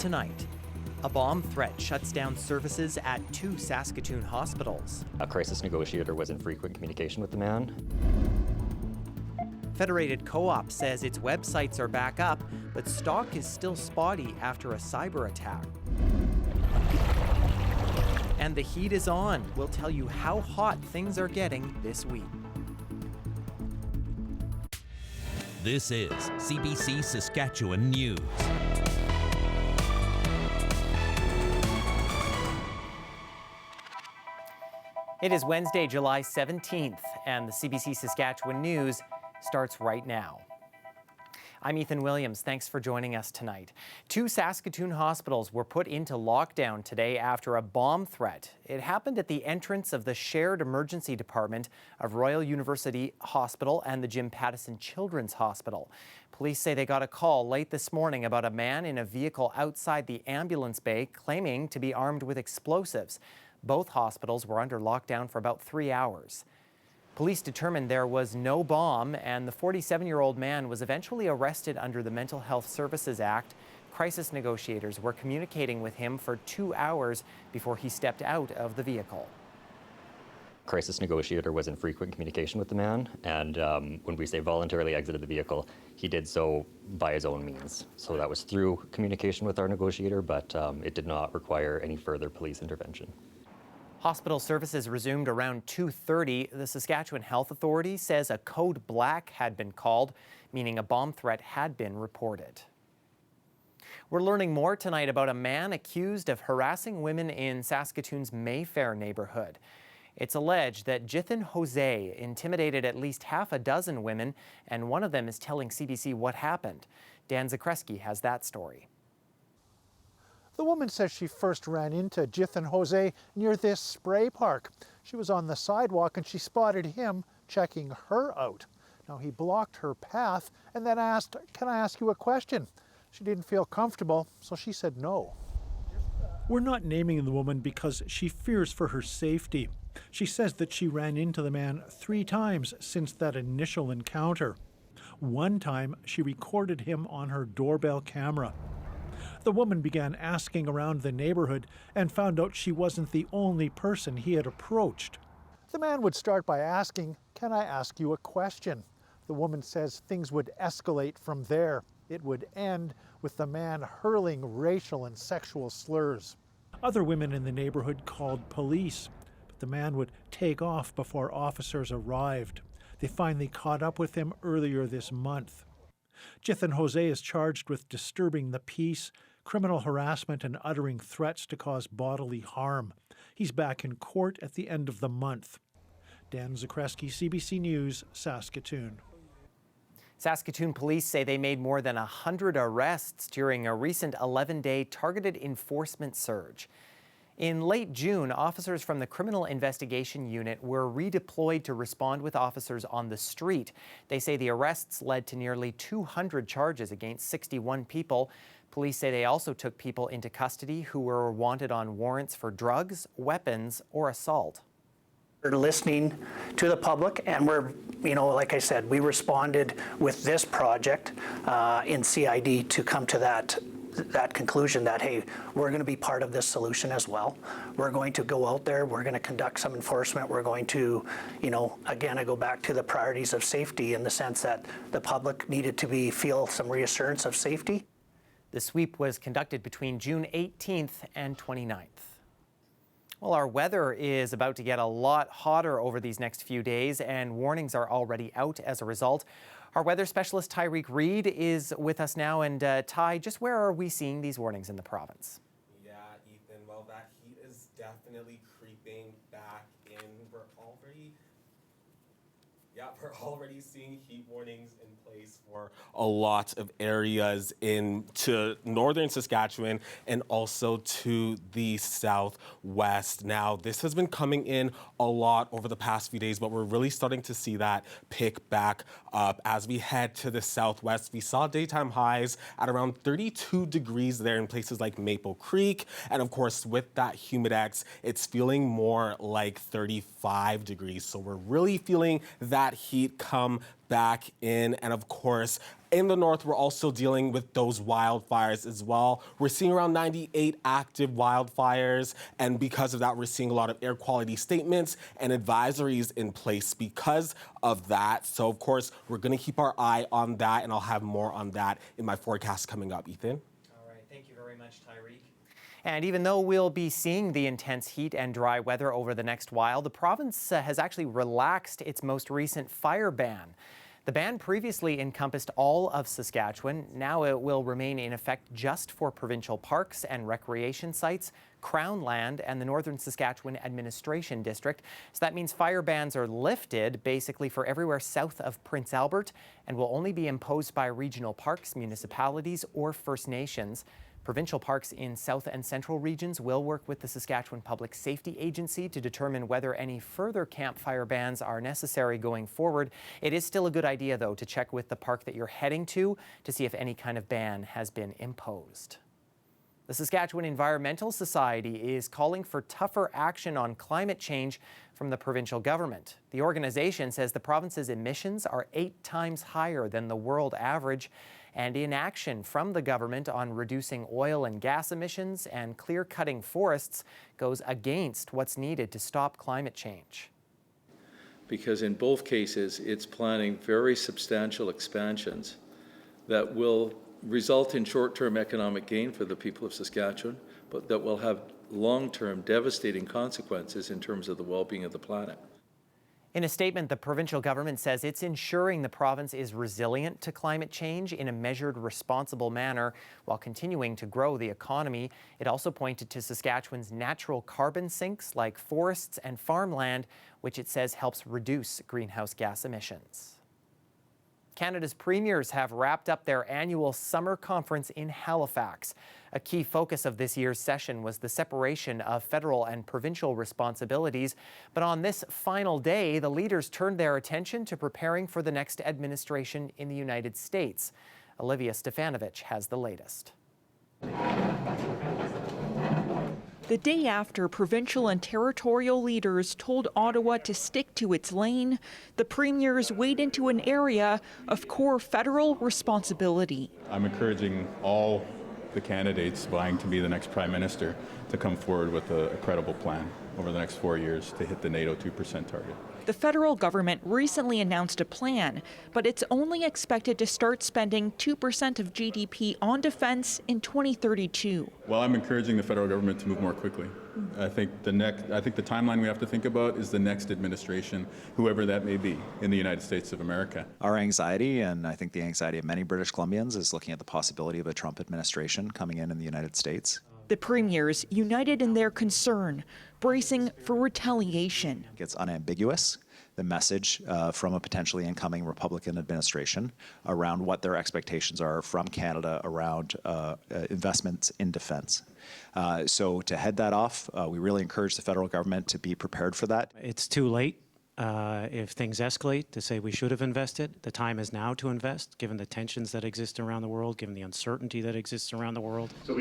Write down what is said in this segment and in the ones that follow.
tonight. A bomb threat shuts down services at 2 Saskatoon hospitals. A crisis negotiator was in frequent communication with the man. Federated Co-op says its websites are back up, but stock is still spotty after a cyber attack. And the heat is on. We'll tell you how hot things are getting this week. This is CBC Saskatchewan News. It is Wednesday, July 17th, and the CBC Saskatchewan News starts right now. I'm Ethan Williams. Thanks for joining us tonight. 2 Saskatoon hospitals were put into lockdown today after a bomb threat. It happened at the entrance of the shared emergency department of Royal University Hospital and the Jim Pattison Children's Hospital. Police say they got a call late this morning about a man in a vehicle outside the ambulance bay claiming to be armed with explosives. Both hospitals were under lockdown for about 3 hours. Police determined there was no bomb, and the 47-year-old man was eventually arrested under the Mental Health Services Act. Crisis negotiators were communicating with him for 2 hours before he stepped out of the vehicle. Crisis negotiator was in frequent communication with the man, and when we say voluntarily exited the vehicle, he did so by his own means. So that was through communication with our negotiator, but it did not require any further police intervention. Hospital services resumed around 2:30. The Saskatchewan Health Authority says a code black had been called, meaning a bomb threat had been reported. We're learning more tonight about a man accused of harassing women in Saskatoon's Mayfair neighborhood. It's alleged that Jithan Jose intimidated at least half a dozen women, and one of them is telling CBC what happened. Dan Zakreski has that story. The woman says she first ran into Jithan Jose near this spray park. She was on the sidewalk and she spotted him checking her out. Now he blocked her path and then asked, "Can I ask you a question?" She didn't feel comfortable, so she said no. We're not naming the woman because she fears for her safety. She says that she ran into the man 3 times since that initial encounter. One time, she recorded him on her doorbell camera. The woman began asking around the neighborhood and found out she wasn't the only person he had approached. The man would start by asking, "Can I ask you a question?" The woman says things would escalate from there. It would end with the man hurling racial and sexual slurs. Other women in the neighborhood called police, but the man would take off before officers arrived. They finally caught up with him earlier this month. Jithan Jose is charged with disturbing the peace, criminal harassment, and uttering threats to cause bodily harm. He's back in court at the end of the month. Dan Zakreski, CBC News, Saskatoon. Saskatoon police say they made more than 100 arrests during a recent 11-day targeted enforcement surge. In late June, officers from the Criminal Investigation Unit were redeployed to respond with officers on the street. They say the arrests led to nearly 200 charges against 61 people. Police say they also took people into custody who were wanted on warrants for drugs, weapons, or assault. We're listening to the public, and we're, like I said, we responded with this project in CID to come to that conclusion that, hey, we're going to be part of this solution as well. We're going to go out there, we're going to conduct some enforcement, we're going to, again, I go back to the priorities of safety in the sense that the public needed to feel some reassurance of safety. The sweep was conducted between June 18th and 29th. Well, our weather is about to get a lot hotter over these next few days, and warnings are already out as a result. Our weather specialist, Tyreek Reed, is with us now. And Ty, just where are we seeing these warnings in the province? Yeah, Ethan, well, that heat is definitely creeping back in. We're already seeing heat warnings in place for a lot of areas into northern Saskatchewan and also to the southwest. Now, this has been coming in a lot over the past few days, but we're really starting to see that pick back up as we head to the southwest. We saw daytime highs at around 32 degrees there in places like Maple Creek. And of course, with that humidex, it's feeling more like 35 degrees. So we're really feeling that heat come back in. And of course, in the north, we're also dealing with those wildfires as well. We're seeing around 98 active wildfires, and because of that, we're seeing a lot of air quality statements and advisories in place because of that. So, of course, we're going to keep our eye on that, and I'll have more on that in my forecast coming up. Ethan? All right. Thank you very much, Tyreek. And even though we'll be seeing the intense heat and dry weather over the next while, the province has actually relaxed its most recent fire ban. The ban previously encompassed all of Saskatchewan. Now it will remain in effect just for provincial parks and recreation sites, Crown land, and the Northern Saskatchewan Administration District. So that means fire bans are lifted basically for everywhere south of Prince Albert and will only be imposed by regional parks, municipalities, or First Nations. Provincial parks in south and central regions will work with the Saskatchewan Public Safety Agency to determine whether any further campfire bans are necessary going forward. It is still a good idea, though, to check with the park that you're heading to see if any kind of ban has been imposed. The Saskatchewan Environmental Society is calling for tougher action on climate change from the provincial government. The organization says the province's emissions are 8 times higher than the world average, and inaction from the government on reducing oil and gas emissions and clear-cutting forests goes against what's needed to stop climate change. Because in both cases, it's planning very substantial expansions that will result in short-term economic gain for the people of Saskatchewan, but that will have long-term devastating consequences in terms of the well-being of the planet. In a statement, the provincial government says it's ensuring the province is resilient to climate change in a measured, responsible manner while continuing to grow the economy. It also pointed to Saskatchewan's natural carbon sinks like forests and farmland, which it says helps reduce greenhouse gas emissions. Canada's premiers have wrapped up their annual summer conference in Halifax. A key focus of this year's session was the separation of federal and provincial responsibilities. But on this final day, the leaders turned their attention to preparing for the next administration in the United States. Olivia Stefanovich has the latest. The day after provincial and territorial leaders told Ottawa to stick to its lane, the premiers wade into an area of core federal responsibility. I'm encouraging all the candidates vying to be the next Prime Minister to come forward with a credible plan over the next 4 years to hit the NATO 2% target. The federal government recently announced a plan, but it's only expected to start spending 2% of GDP on defense in 2032. Well, I'm encouraging the federal government to move more quickly. I think the timeline we have to think about is the next administration, whoever that may be, in the United States of America. Our anxiety, and I think the anxiety of many British Columbians, is looking at the possibility of a Trump administration coming in the United States. The premiers united in their concern, bracing for retaliation. It's unambiguous, the message from a potentially incoming Republican administration around what their expectations are from Canada around investments in defense. So to head that off, we really encourage the federal government to be prepared for that. It's too late. If things escalate, to say we should have invested. The time is now to invest, given the tensions that exist around the world, given the uncertainty that exists around the world. So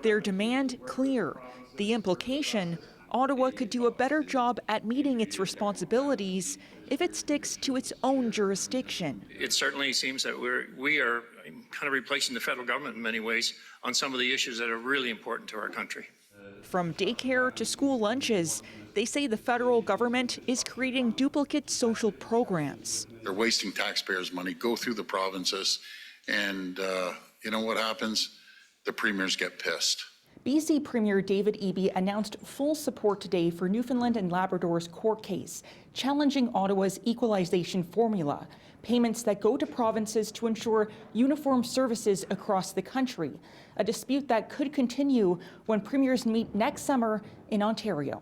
their demand clear. The implication, Ottawa could do a better job at meeting its responsibilities if it sticks to its own jurisdiction. It certainly seems that we are kind of replacing the federal government in many ways on some of the issues that are really important to our country. From daycare to school lunches, they say the federal government is creating duplicate social programs. They're wasting taxpayers' money, go through the provinces, and you know what happens? The premiers get pissed. BC Premier David Eby announced full support today for Newfoundland and Labrador's court case, challenging Ottawa's equalization formula, payments that go to provinces to ensure uniform services across the country, a dispute that could continue when premiers meet next summer in Ontario.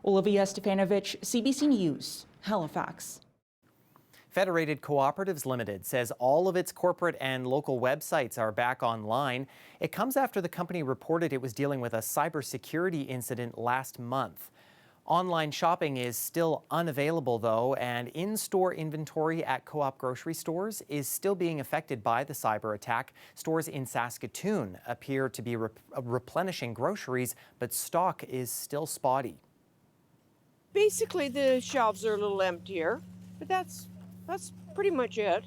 Olivia Stefanovich, CBC News, Halifax. Federated Cooperatives Limited says all of its corporate and local websites are back online. It comes after the company reported it was dealing with a cybersecurity incident last month. Online shopping is still unavailable, though, and in-store inventory at co-op grocery stores is still being affected by the cyber attack. Stores in Saskatoon appear to be replenishing groceries, but stock is still spotty. Basically, the shelves are a little emptier, but that's pretty much it.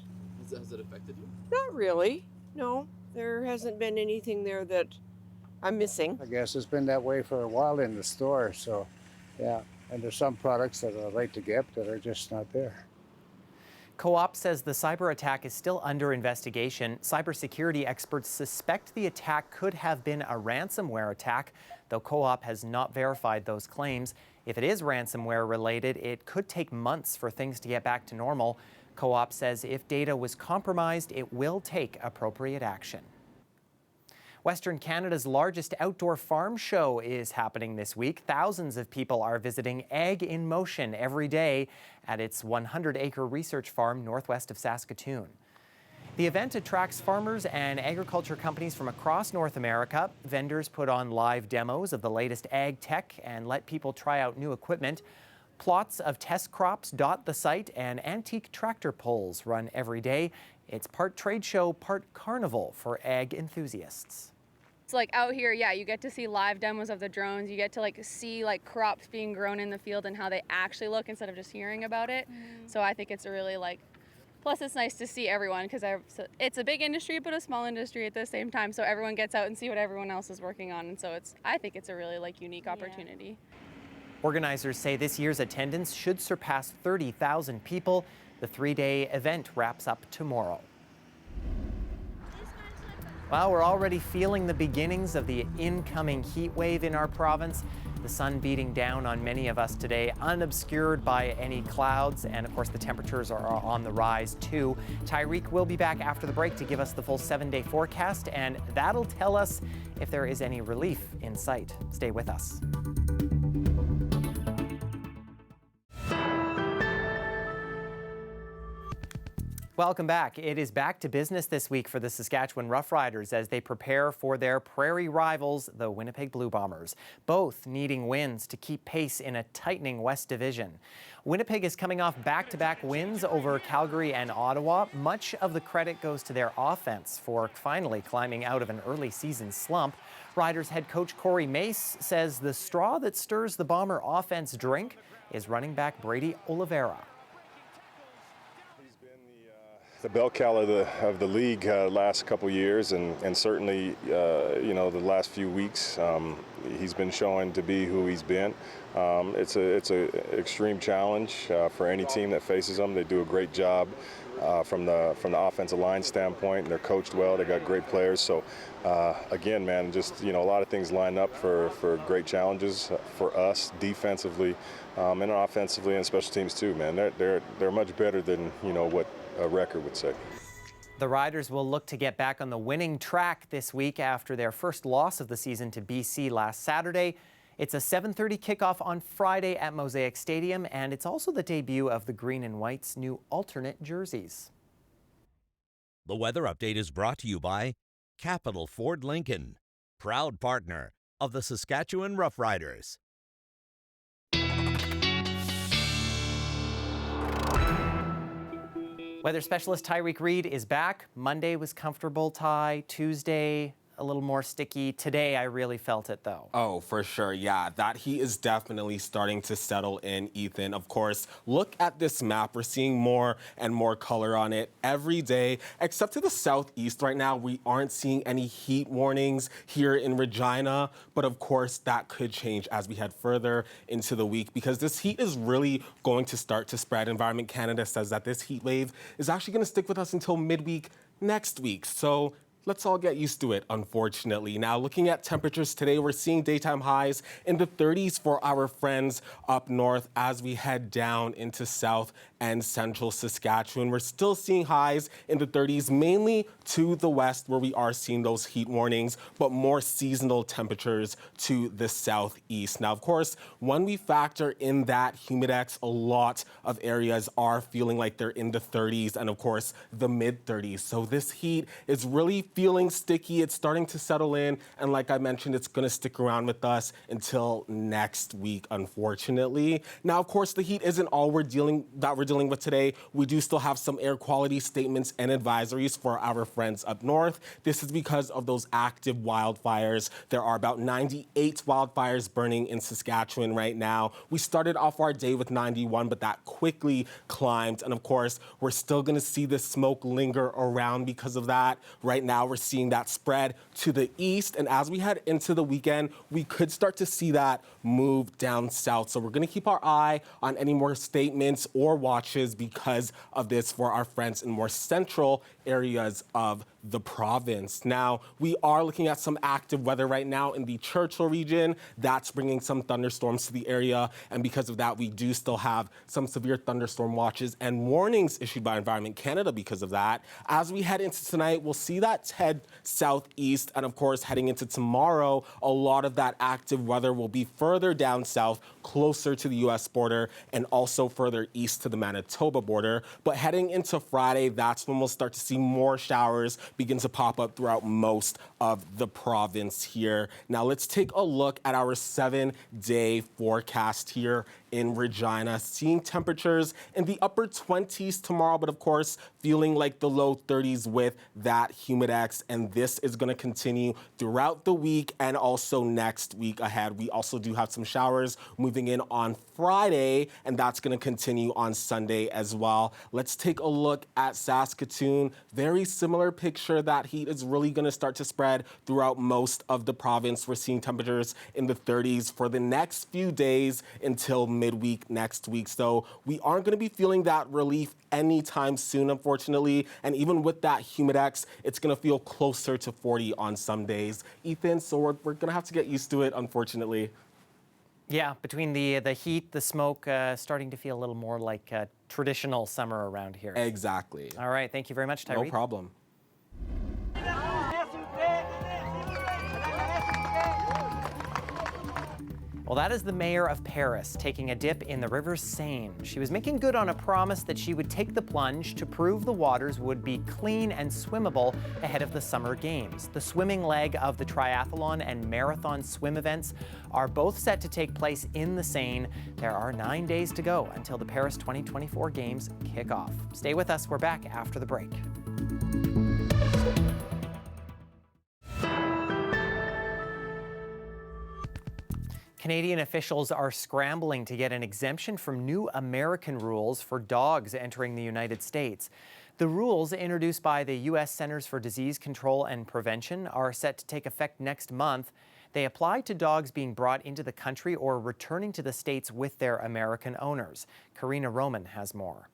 Has it affected you? Not really. No, there hasn't been anything there that I'm missing. I guess it's been that way for a while in the store, so yeah. And there's some products that I'd like to get that are just not there. Co-op says the cyber attack is still under investigation. Cybersecurity experts suspect the attack could have been a ransomware attack, though Co-op has not verified those claims. If it is ransomware related, it could take months for things to get back to normal. Co-op says if data was compromised, it will take appropriate action. Western Canada's largest outdoor farm show is happening this week. Thousands of people are visiting Ag in Motion every day at its 100-acre research farm northwest of Saskatoon. The event attracts farmers and agriculture companies from across North America. Vendors put on live demos of the latest ag tech and let people try out new equipment. Plots of test crops dot the site, and antique tractor pulls run every day. It's part trade show, part carnival for ag enthusiasts. It's like out here, yeah, you get to see live demos of the drones. You get to see crops being grown in the field and how they actually look instead of just hearing about it. So I think it's a really plus it's nice to see everyone because it's a big industry but a small industry at the same time. So everyone gets out and see what everyone else is working on. And so I think it's a really unique opportunity. Organizers say this year's attendance should surpass 30,000 people. The 3-day event wraps up tomorrow. Well, we're already feeling the beginnings of the incoming heat wave in our province. The sun beating down on many of us today, unobscured by any clouds, and of course the temperatures are on the rise too. Tyreek will be back after the break to give us the full 7-day forecast, and that'll tell us if there is any relief in sight. Stay with us. Welcome back. It is back to business this week for the Saskatchewan Roughriders as they prepare for their prairie rivals, the Winnipeg Blue Bombers, both needing wins to keep pace in a tightening West Division. Winnipeg is coming off back-to-back wins over Calgary and Ottawa. Much of the credit goes to their offense for finally climbing out of an early season slump. Riders head coach Corey Mace says the straw that stirs the Bomber offense drink is running back Brady Oliveira. The bell cow of the league last couple years, and certainly the last few weeks, he's been showing to be who he's been. It's an extreme challenge for any team that faces them. They do a great job from the offensive line standpoint, and they're coached well. They got great players. So again, man, just a lot of things line up for great challenges for us defensively and offensively and special teams too. Man, they're much better than what a record would say. The Riders will look to get back on the winning track this week after their first loss of the season to BC last Saturday. It's a 7:30 kickoff on Friday at Mosaic Stadium, and it's also the debut of the Green and White's new alternate jerseys. The weather update is brought to you by Capital Ford Lincoln, proud partner of the Saskatchewan Roughriders. Weather specialist Tyreek Reed is back. Monday was comfortable, Ty. Tuesday, a little more sticky. Today, I really felt it, though. Oh, for sure. Yeah, that heat is definitely starting to settle in, Ethan. Of course, look at this map. We're seeing more and more color on it every day, except to the southeast right now. We aren't seeing any heat warnings here in Regina, but of course, that could change as we head further into the week because this heat is really going to start to spread. Environment Canada says that this heat wave is actually going to stick with us until midweek next week. So let's all get used to it, unfortunately. Now, looking at temperatures today, we're seeing daytime highs in the 30s for our friends up north as we head down into south and central Saskatchewan. We're still seeing highs in the 30s, mainly to the west where we are seeing those heat warnings, but more seasonal temperatures to the southeast. Now, of course, when we factor in that humidex, a lot of areas are feeling like they're in the 30s and, of course, the mid-30s. So this heat is really feeling sticky. It's starting to settle in, and like I mentioned, it's going to stick around with us until next week, unfortunately. Now, of course, the heat isn't all we're dealing dealing with today, we do still have some air quality statements and advisories for our friends up north. This is because of those active wildfires. There are about 98 wildfires burning in Saskatchewan right now. We started off our day with 91, but that quickly climbed. And of course, we're still going to see the smoke linger around because of that. Right now, we're seeing that spread to the east. And as we head into the weekend, we could start to see that move down south. So we're going to keep our eye on any more statements or watches because of this for our friends in more central areas of the province. Now, we are looking at some active weather right now in the Churchill region. That's bringing some thunderstorms to the area. And because of that, we do still have some severe thunderstorm watches and warnings issued by Environment Canada because of that. As we head into tonight, we'll see that head southeast. And of course, heading into tomorrow, a lot of that active weather will be further down south, closer to the U.S. border, and also further east to the Manitoba border. But heading into Friday, that's when we'll start to see more showers begin to pop up throughout most of the province here. Now let's take a look at our 7-day forecast here in Regina, seeing temperatures in the upper 20s tomorrow, but of course, feeling like the low 30s with that humidex. And this is going to continue throughout the week and also next week ahead. We also do have some showers moving in on Friday, and that's going to continue on Sunday as well. Let's take a look at Saskatoon. Very similar picture. That heat is really going to start to spread throughout most of the province. We're seeing temperatures in the 30s for the next few days until midweek next week. So we aren't going to be feeling that relief anytime soon, unfortunately. And even with that humidex, it's going to feel closer to 40 on some days. Ethan, so we're going to have to get used to it, unfortunately. Yeah, between the heat, the smoke, starting to feel a little more like traditional summer around here. Exactly. All right, thank you very much, Tyree. No problem. Well, that is the mayor of Paris taking a dip in the River Seine. She was making good on a promise that she would take the plunge to prove the waters would be clean and swimmable ahead of the summer games. The swimming leg of the triathlon and marathon swim events are both set to take place in the Seine. There are 9 days to go until the Paris 2024 games kick off. Stay with us. We're back after the break. Canadian officials are scrambling to get an exemption from new American rules for dogs entering the United States. The rules, introduced by the U.S. Centers for Disease Control and Prevention, are set to take effect next month. They apply to dogs being brought into the country or returning to the States with their American owners. Karina Roman has more.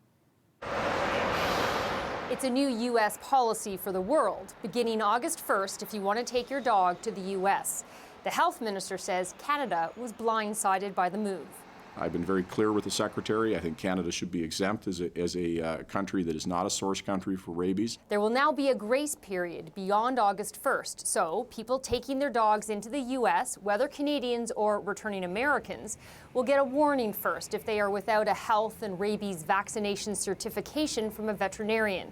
It's a new U.S. policy for the world, beginning August 1st if you want to take your dog to the U.S. The health minister says Canada was blindsided by the move. I've been very clear with the Secretary. I think Canada should be exempt as a country that is not a source country for rabies. There will now be a grace period beyond August 1st, so people taking their dogs into the U.S., whether Canadians or returning Americans, will get a warning first if they are without a health and rabies vaccination certification from a veterinarian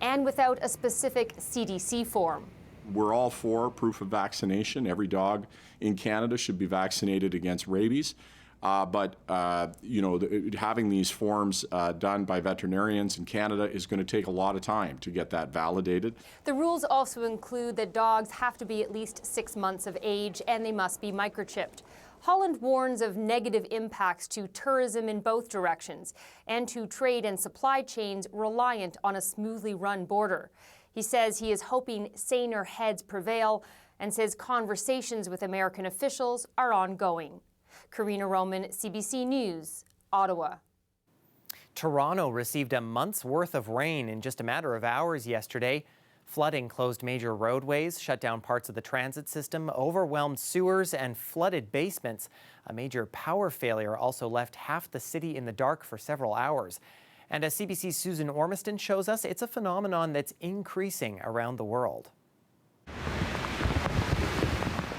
and without a specific CDC form. We're all for proof of vaccination. Every dog in Canada should be vaccinated against rabies. But having these forms done by veterinarians in Canada is going to take a lot of time to get that validated. The rules also include that dogs have to be at least 6 months of age and they must be microchipped. Holland warns of negative impacts to tourism in both directions and to trade and supply chains reliant on a smoothly run border. He says he is hoping saner heads prevail and says conversations with American officials are ongoing. Karina Roman, CBC News, Ottawa. Toronto received a month's worth of rain in just a matter of hours yesterday. Flooding closed major roadways, shut down parts of the transit system, overwhelmed sewers, and flooded basements. A major power failure also left half the city in the dark for several hours. And as CBC's Susan Ormiston shows us, it's a phenomenon that's increasing around the world.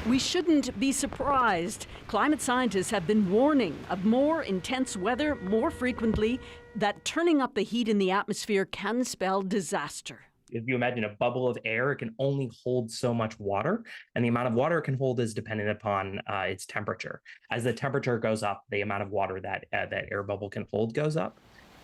We shouldn't be surprised. Climate scientists have been warning of more intense weather more frequently, that turning up the heat in the atmosphere can spell disaster. If you imagine a bubble of air, it can only hold so much water, and the amount of water it can hold is dependent upon its temperature. As the temperature goes up, the amount of water that air bubble can hold goes up.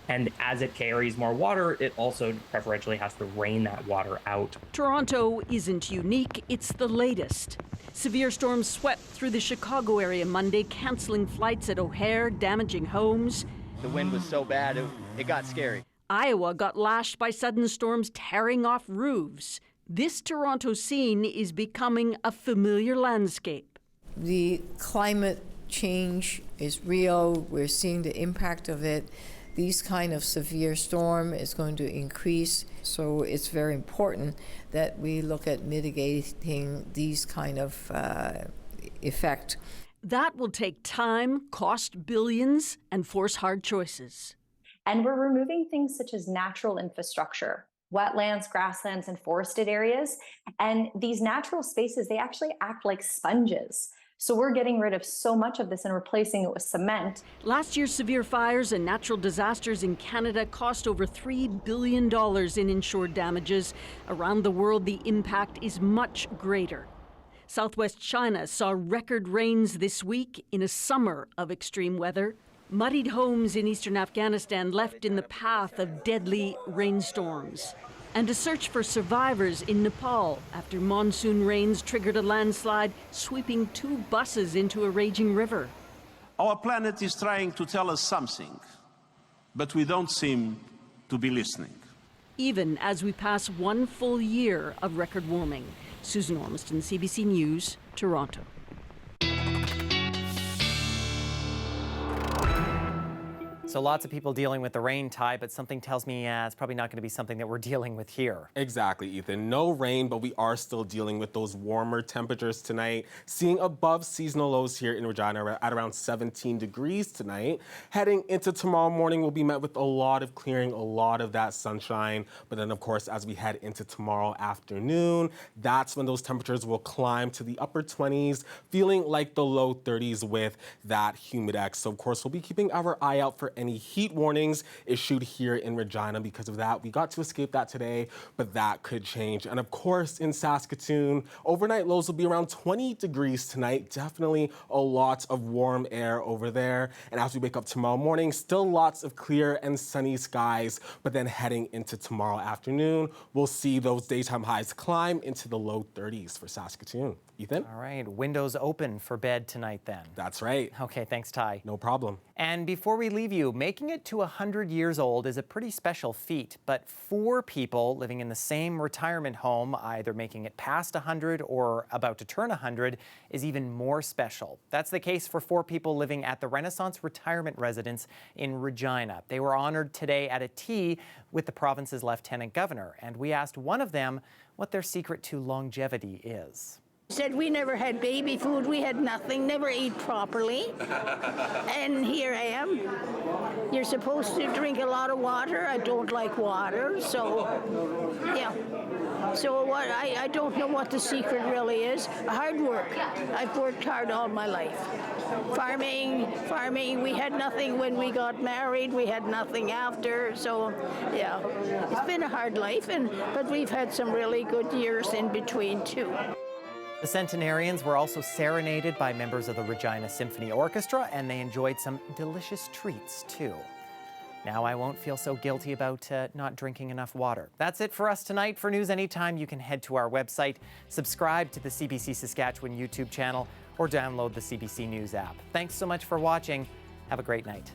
And as it carries more water, it also preferentially has to rain that water out. Toronto isn't unique, it's the latest. Severe storms swept through the Chicago area Monday, canceling flights at O'Hare, damaging homes. The wind was so bad, it got scary. Iowa got lashed by sudden storms tearing off roofs. This Toronto scene is becoming a familiar landscape. The climate change is real. We're seeing the impact of it. These kind of severe storm is going to increase, so it's very important that we look at mitigating these kind of effect. That will take time, cost billions, and force hard choices. And we're removing things such as natural infrastructure, wetlands, grasslands, and forested areas. And these natural spaces, they actually act like sponges. So we're getting rid of so much of this and replacing it with cement. Last year's severe fires and natural disasters in Canada cost over $3 billion in insured damages. Around the world, the impact is much greater. Southwest China saw record rains this week in a summer of extreme weather. Muddied homes in eastern Afghanistan left in the path of deadly rainstorms. And a search for survivors in Nepal after monsoon rains triggered a landslide, sweeping 2 buses into a raging river. Our planet is trying to tell us something, but we don't seem to be listening. Even as we pass 1 full year of record warming. Susan Ormiston, CBC News, Toronto. So lots of people dealing with the rain, Ty, but something tells me it's probably not going to be something that we're dealing with here. Exactly, Ethan. No rain, but we are still dealing with those warmer temperatures tonight. Seeing above seasonal lows here in Regina at around 17 degrees tonight. Heading into tomorrow morning, we'll be met with a lot of clearing, a lot of that sunshine. But then, of course, as we head into tomorrow afternoon, that's when those temperatures will climb to the upper 20s, feeling like the low 30s with that humidex. So, of course, we'll be keeping our eye out for any heat warnings issued here in Regina. Because of that, we got to escape that today, but that could change. And of course, in Saskatoon, overnight lows will be around 20 degrees tonight. Definitely a lot of warm air over there. And as we wake up tomorrow morning, still lots of clear and sunny skies. But then heading into tomorrow afternoon, we'll see those daytime highs climb into the low 30s for Saskatoon. Ethan? All right, windows open for bed tonight then. That's right. Okay, thanks, Ty. No problem. And before we leave you, making it to 100 years old is a pretty special feat, but 4 people living in the same retirement home, either making it past 100 or about to turn 100, is even more special. That's the case for 4 people living at the Renaissance Retirement Residence in Regina. They were honored today at a tea with the province's Lieutenant Governor, and we asked one of them what their secret to longevity is. Said we never had baby food, we had nothing, never ate properly, and here I am. You're supposed to drink a lot of water. I don't like water, so yeah. So what? I don't know what the secret really is. Hard work. I've worked hard all my life. Farming. We had nothing when we got married. We had nothing after. So yeah, it's been a hard life, but we've had some really good years in between too. The Centenarians were also serenaded by members of the Regina Symphony Orchestra, and they enjoyed some delicious treats, too. Now I won't feel so guilty about not drinking enough water. That's it for us tonight. For news anytime, you can head to our website, subscribe to the CBC Saskatchewan YouTube channel, or download the CBC News app. Thanks so much for watching. Have a great night.